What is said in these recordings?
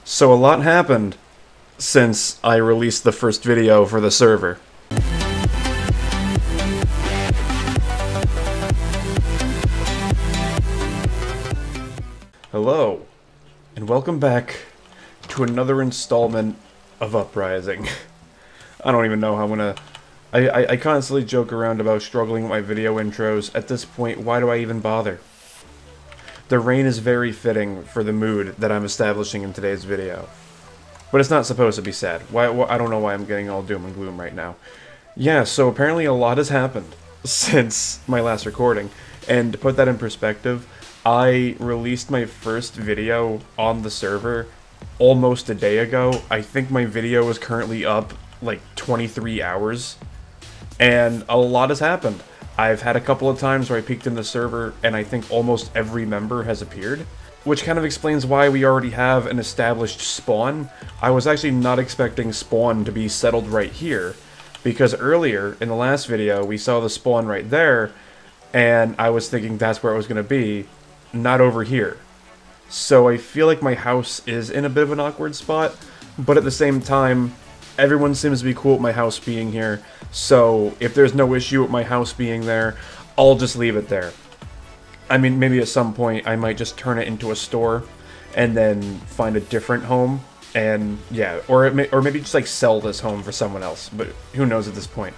So a lot happened since I released the first video for the server. Hello, and welcome back to another installment of Uprising. I don't even know how I'm gonna... I constantly joke around about struggling with my video intros. At this point, why do I even bother? The rain is very fitting for the mood that I'm establishing in today's video. But it's not supposed to be sad. I don't know why I'm getting all doom and gloom right now. Yeah, so apparently a lot has happened since my last recording. And to put that in perspective, I released my first video on the server almost a day ago. I think my video is currently up like 23 hours. And a lot has happened. I've had a couple of times where I peeked in the server and I think almost every member has appeared, which kind of explains why we already have an established spawn. I was actually not expecting spawn to be settled right here, because earlier in the last video we saw the spawn right there, and I was thinking that's where it was going to be, not over here. So I feel like my house is in a bit of an awkward spot, but at the same time, everyone seems to be cool with my house being here, so if there's no issue with my house being there, I'll just leave it there. I mean, maybe at some point I might just turn it into a store and then find a different home, and yeah, or maybe just like sell this home for someone else, but who knows at this point.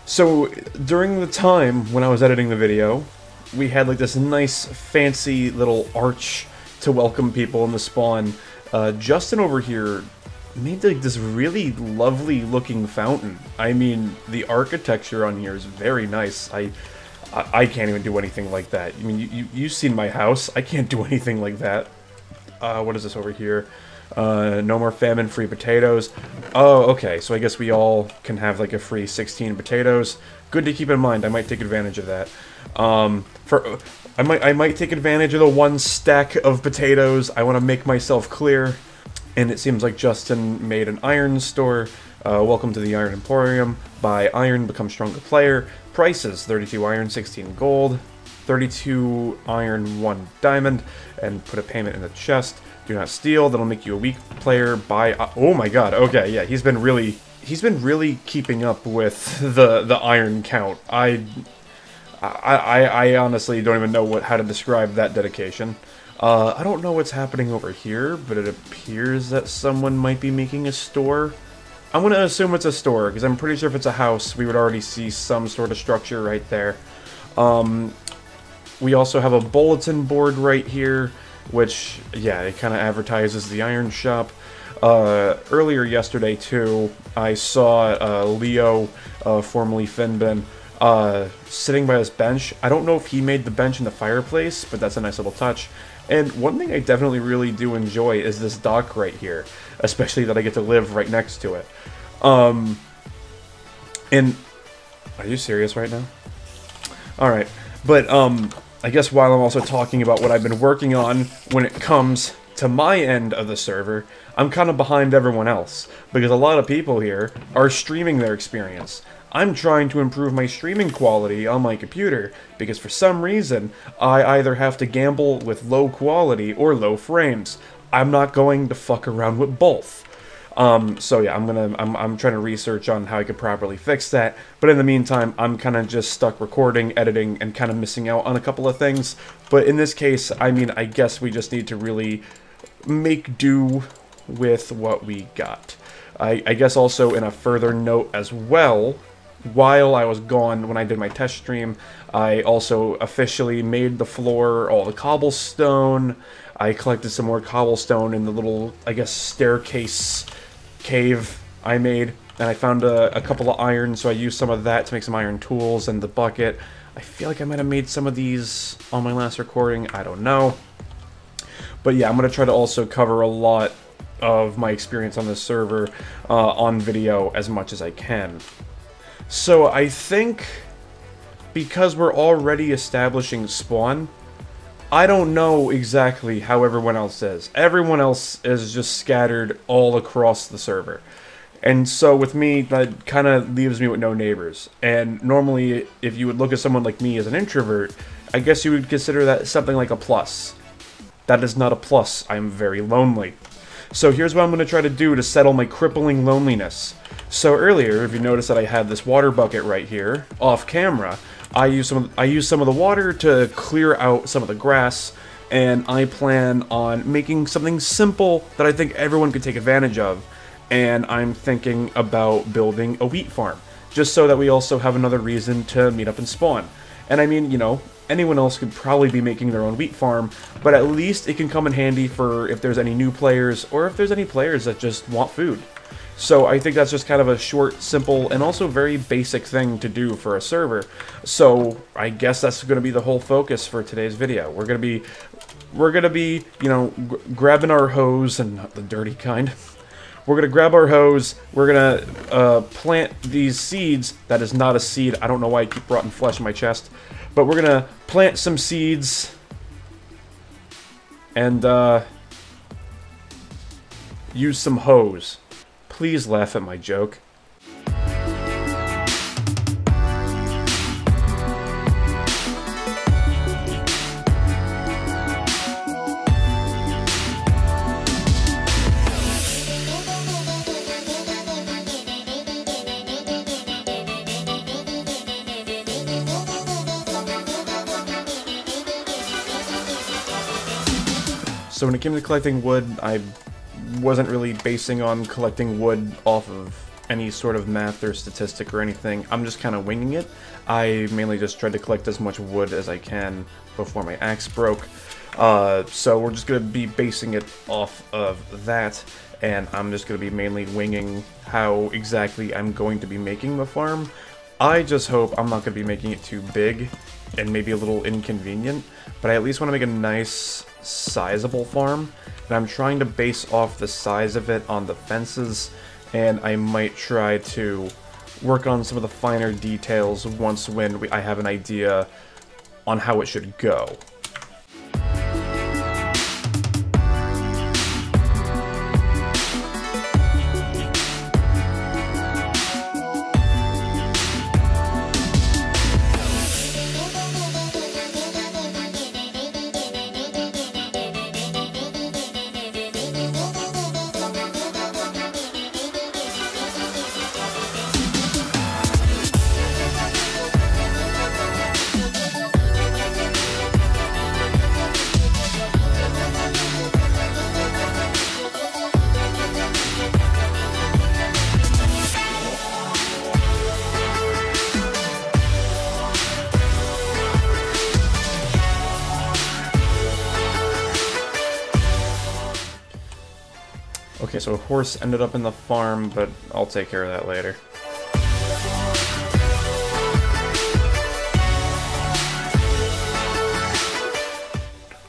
So during the time when I was editing the video, we had like this nice fancy little arch to welcome people in the spawn. Justin over here made like this really lovely looking fountain. I mean, the architecture on here is very nice. I can't even do anything like that. I mean, you've seen my house. I can't do anything like that. What is this over here? No more famine, free potatoes. Oh, okay, so I guess we all can have like a free 16 potatoes. Good to keep in mind. I might take advantage of that. I might take advantage of the one stack of potatoes. I want to make myself clear. And it seems like Justin made an iron store. Welcome to the Iron Emporium. Buy iron, become stronger player. Prices: 32 iron, 16 gold. 32 iron, 1 diamond. And put a payment in the chest. Do not steal. That'll make you a weak player. Buy. Oh my god. Okay, yeah. He's been really keeping up with the iron count. I honestly don't even know how to describe that dedication. I don't know what's happening over here, but it appears that someone might be making a store. I'm going to assume it's a store, because I'm pretty sure if it's a house, we would already see some sort of structure right there. We also have a bulletin board right here, which, yeah, it kind of advertises the iron shop. Earlier yesterday, too, I saw Leo, formerly Finbin, sitting by his bench. I don't know if he made the bench in the fireplace, but that's a nice little touch. And one thing I definitely really do enjoy is this dock right here, especially that I get to live right next to it. And are you serious right now? Alright, but I guess while I'm also talking about what I've been working on when it comes to my end of the server, I'm kind of behind everyone else, because a lot of people here are streaming their experience. I'm trying to improve my streaming quality on my computer, because for some reason, I either have to gamble with low quality or low frames. I'm not going to fuck around with both. So yeah, I'm trying to research on how I could properly fix that, but in the meantime, I'm kind of just stuck recording, editing, and kind of missing out on a couple of things. But in this case, I mean, I guess we just need to really make do with what we got. I guess also in a further note as well, while I was gone when I did my test stream, I also officially made the floor all the cobblestone. I collected some more cobblestone in the little, I guess, staircase cave I made. And I found a couple of iron, so I used some of that to make some iron tools and the bucket. I feel like I might have made some of these on my last recording. I don't know. But yeah, I'm going to try to also cover a lot of my experience on this server on video as much as I can. So I think, because we're already establishing spawn, I don't know exactly how everyone else is. Everyone else is just scattered all across the server. And so with me, that kind of leaves me with no neighbors. And normally, if you would look at someone like me as an introvert, I guess you would consider that something like a plus. That is not a plus. I'm very lonely. So here's what I'm going to try to do to settle my crippling loneliness. So earlier, if you notice that I had this water bucket right here, off camera, I used some of the water to clear out some of the grass, and I plan on making something simple that I think everyone could take advantage of. And I'm thinking about building a wheat farm, just so that we also have another reason to meet up and spawn. And I mean, you know, anyone else could probably be making their own wheat farm, but at least it can come in handy for if there's any new players, or if there's any players that just want food. So I think that's just kind of a short, simple, and also very basic thing to do for a server. So I guess that's going to be the whole focus for today's video. We're gonna be, you know, grabbing our hose, and not the dirty kind. We're gonna grab our hose. We're gonna plant these seeds. That is not a seed. I don't know why I keep rotten flesh in my chest, but we're gonna plant some seeds and use some hose. Please laugh at my joke. So when it came to collecting wood, I wasn't really basing on collecting wood off of any sort of math or statistic or anything. I'm just kind of winging it. I mainly just tried to collect as much wood as I can before my axe broke. So we're just going to be basing it off of that, and I'm just going to be mainly winging how exactly I'm going to be making the farm. I just hope I'm not going to be making it too big and maybe a little inconvenient, but I at least want to make a nice, sizable farm, and I'm trying to base off the size of it on the fences, and I might try to work on some of the finer details once I have an idea on how it should go. Okay, so a horse ended up in the farm, but I'll take care of that later.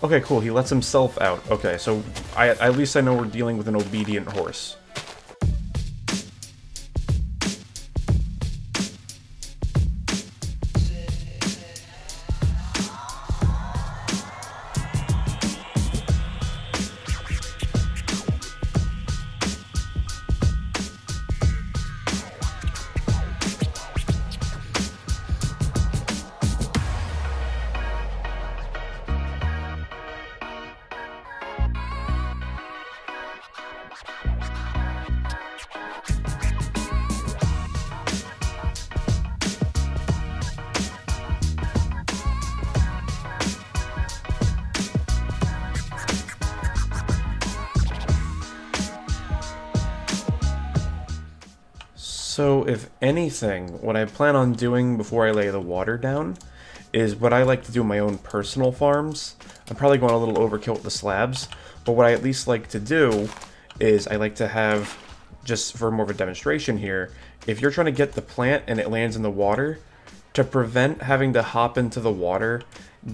Okay, cool, he lets himself out. Okay, so at least I know we're dealing with an obedient horse. So, if anything, what I plan on doing before I lay the water down is what I like to do in my own personal farms. I'm probably going a little overkill with the slabs, but what I at least like to do is I like to have, just for more of a demonstration here, if you're trying to get the plant and it lands in the water, to prevent having to hop into the water,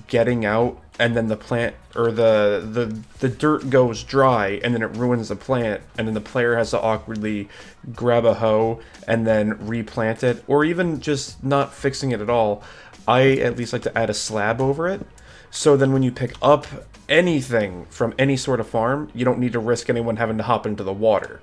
getting out, and then the plant, or the dirt goes dry, and then it ruins the plant, and then the player has to awkwardly grab a hoe and then replant it, or even just not fixing it at all, I at least like to add a slab over it, so then when you pick up anything from any sort of farm, you don't need to risk anyone having to hop into the water.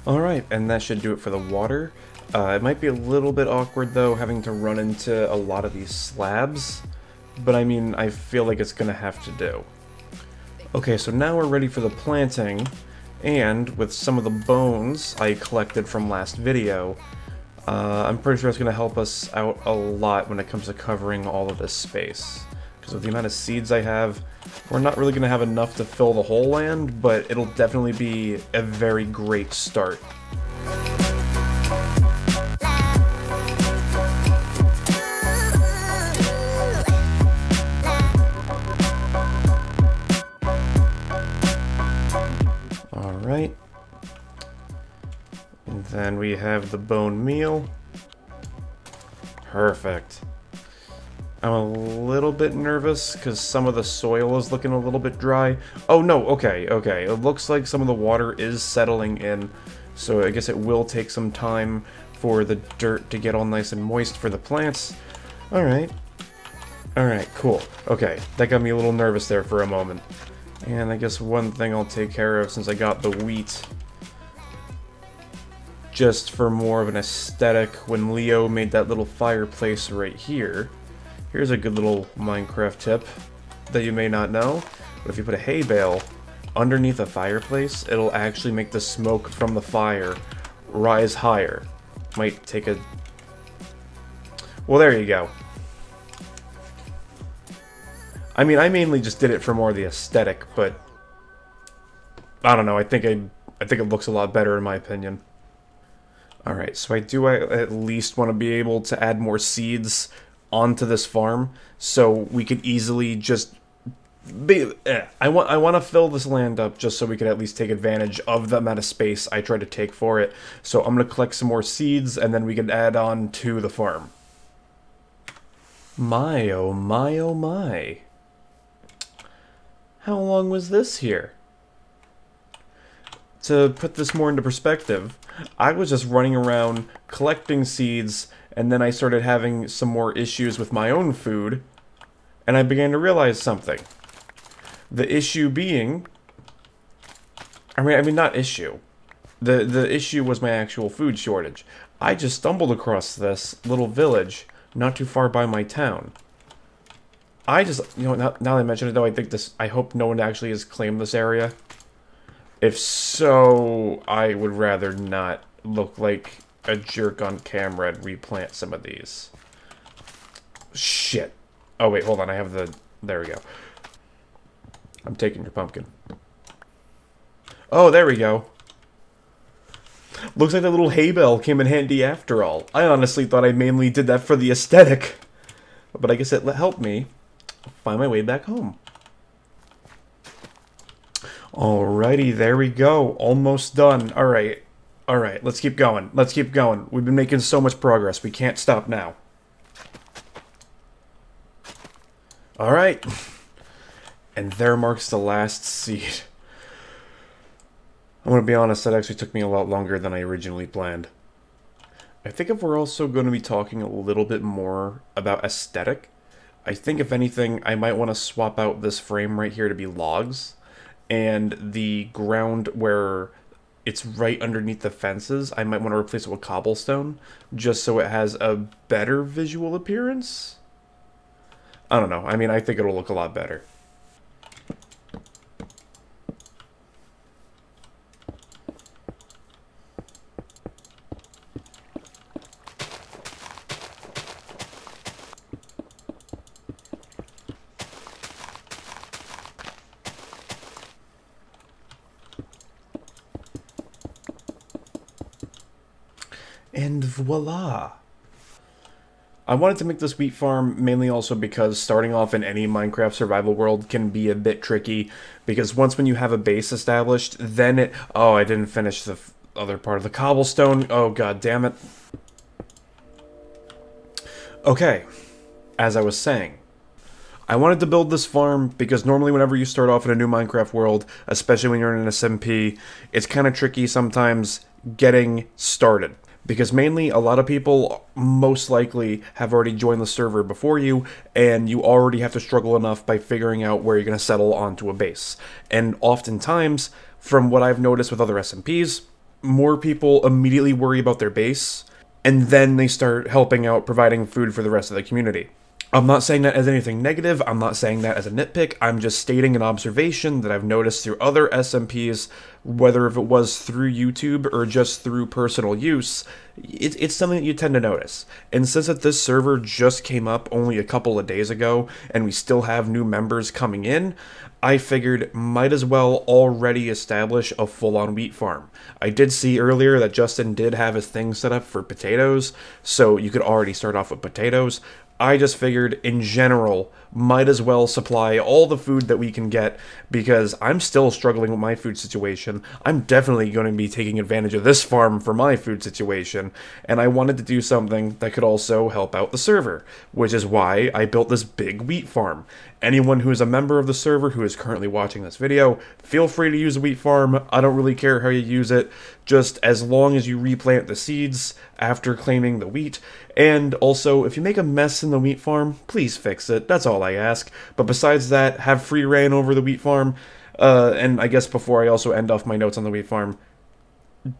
Alright, and that should do it for the water. It might be a little bit awkward, though, having to run into a lot of these slabs. But I mean, I feel like it's gonna have to do. Okay, so now we're ready for the planting. And with some of the bones I collected from last video, I'm pretty sure it's going to help us out a lot when it comes to covering all of this space. Because with the amount of seeds I have, we're not really going to have enough to fill the whole land, but it'll definitely be a very great start. Alright. And then we have the bone meal. Perfect. I'm a little bit nervous because some of the soil is looking a little bit dry. Oh no, okay. It looks like some of the water is settling in, so I guess it will take some time for the dirt to get all nice and moist for the plants. Alright. Alright, cool. Okay, that got me a little nervous there for a moment. And I guess one thing I'll take care of since I got the wheat, just for more of an aesthetic, when Leo made that little fireplace right here. Here's a good little Minecraft tip that you may not know, but if you put a hay bale underneath a fireplace, it'll actually make the smoke from the fire rise higher. Might take a... Well, there you go. I mean, I mainly just did it for more of the aesthetic, but I don't know. I think it looks a lot better in my opinion. All right, so I at least want to be able to add more seeds onto this farm, so we could easily just I want to fill this land up just so we could at least take advantage of the amount of space I try to take for it. So I'm gonna collect some more seeds, and then we can add on to the farm. My oh my oh my. How long was this here? To put this more into perspective, I was just running around collecting seeds, and then I started having some more issues with my own food, and I began to realize something. The issue being... I mean not issue. The issue was my actual food shortage. I just stumbled across this little village not too far by my town. I just, you know, now that I mention it though, I hope no one actually has claimed this area. If so, I would rather not look like a jerk on camera and replant some of these. Shit. Oh wait, hold on, I have the, there we go. I'm taking your pumpkin. Oh, there we go. Looks like that little hay bale came in handy after all. I honestly thought I mainly did that for the aesthetic. But I guess it helped me find my way back home. Alrighty, there we go. Almost done. Alright. Alright, let's keep going. Let's keep going. We've been making so much progress. We can't stop now. Alright. And there marks the last seed. I'm going to be honest, that actually took me a lot longer than I originally planned. I think if we're also going to be talking a little bit more about aesthetic, I think if anything, I might want to swap out this frame right here to be logs, and the ground where it's right underneath the fences, I might want to replace it with cobblestone, just so it has a better visual appearance? I don't know, I mean, I think it'll look a lot better. And voila! I wanted to make this wheat farm mainly also because starting off in any Minecraft survival world can be a bit tricky, because once when you have a base established, then it... Oh, I didn't finish the other part of the cobblestone. Oh, god damn it. Okay, as I was saying, I wanted to build this farm because normally whenever you start off in a new Minecraft world, especially when you're in an SMP, it's kind of tricky sometimes getting started. Because mainly, a lot of people most likely have already joined the server before you, and you already have to struggle enough by figuring out where you're going to settle onto a base. And oftentimes, from what I've noticed with other SMPs, more people immediately worry about their base, and then they start helping out providing food for the rest of the community. I'm not saying that as anything negative, I'm not saying that as a nitpick, I'm just stating an observation that I've noticed through other SMPs, whether if it was through YouTube or just through personal use, it's something that you tend to notice. And since that this server just came up only a couple of days ago, and we still have new members coming in, I figured might as well already establish a full-on wheat farm. I did see earlier that Justin did have his thing set up for potatoes, so you could already start off with potatoes. I just figured, in general, might as well supply all the food that we can get, because I'm still struggling with my food situation. I'm definitely going to be taking advantage of this farm for my food situation, and I wanted to do something that could also help out the server, which is why I built this big wheat farm. Anyone who is a member of the server who is currently watching this video, feel free to use the wheat farm. I don't really care how you use it, just as long as you replant the seeds after claiming the wheat. And also, if you make a mess in the wheat farm, please fix it. That's all I ask. But besides that, have free reign over the wheat farm. And I guess before I also end off my notes on the wheat farm,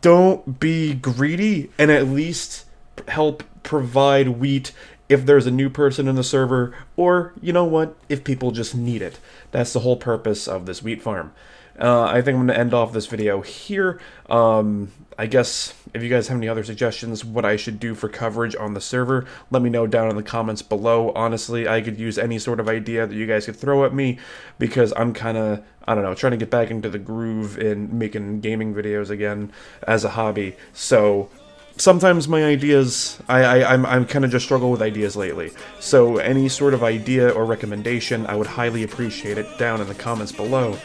don't be greedy and at least help provide wheat if there's a new person in the server, or, you know what, if people just need it. That's the whole purpose of this wheat farm. I think I'm going to end off this video here. I guess if you guys have any other suggestions what I should do for coverage on the server, let me know down in the comments below. Honestly, I could use any sort of idea that you guys could throw at me, because I'm kind of, I don't know, trying to get back into the groove in making gaming videos again as a hobby. So sometimes my ideas, I'm kind of just struggle with ideas lately. So any sort of idea or recommendation, I would highly appreciate it down in the comments below.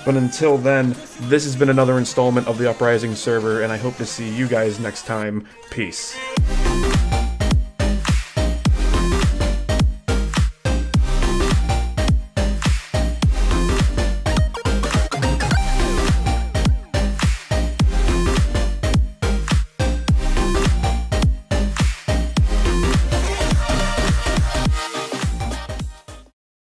But until then, this has been another installment of the Uprising server, and I hope to see you guys next time. Peace.